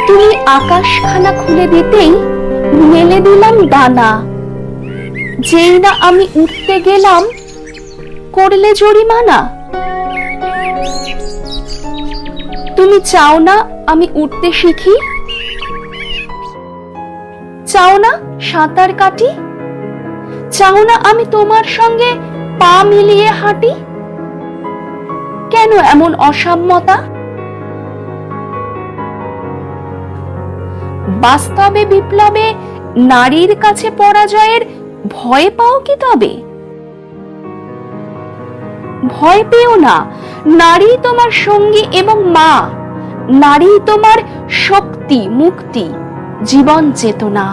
তুমি আকাশখানা খুলে দিতেই মেলে দিলাম ডানা, যেই না আমি উঠতে গেলাম করলে জরিমানা। তুমি চাও না আমি উঠতে শিখি, চাও না সাঁতার কাটি, চাও না আমি তোমার সঙ্গে পা মিলিয়ে হাঁটি। কেন এমন অসাম্যতা? বাস্তবে বিপ্লবে নারীর কাছে পরাজয়ের ভয় পাও কি তবে? ভয় পেও না, নারী তোমার সঙ্গী এবং মা, নারী তোমার শক্তি, মুক্তি, জীবন চেতনা।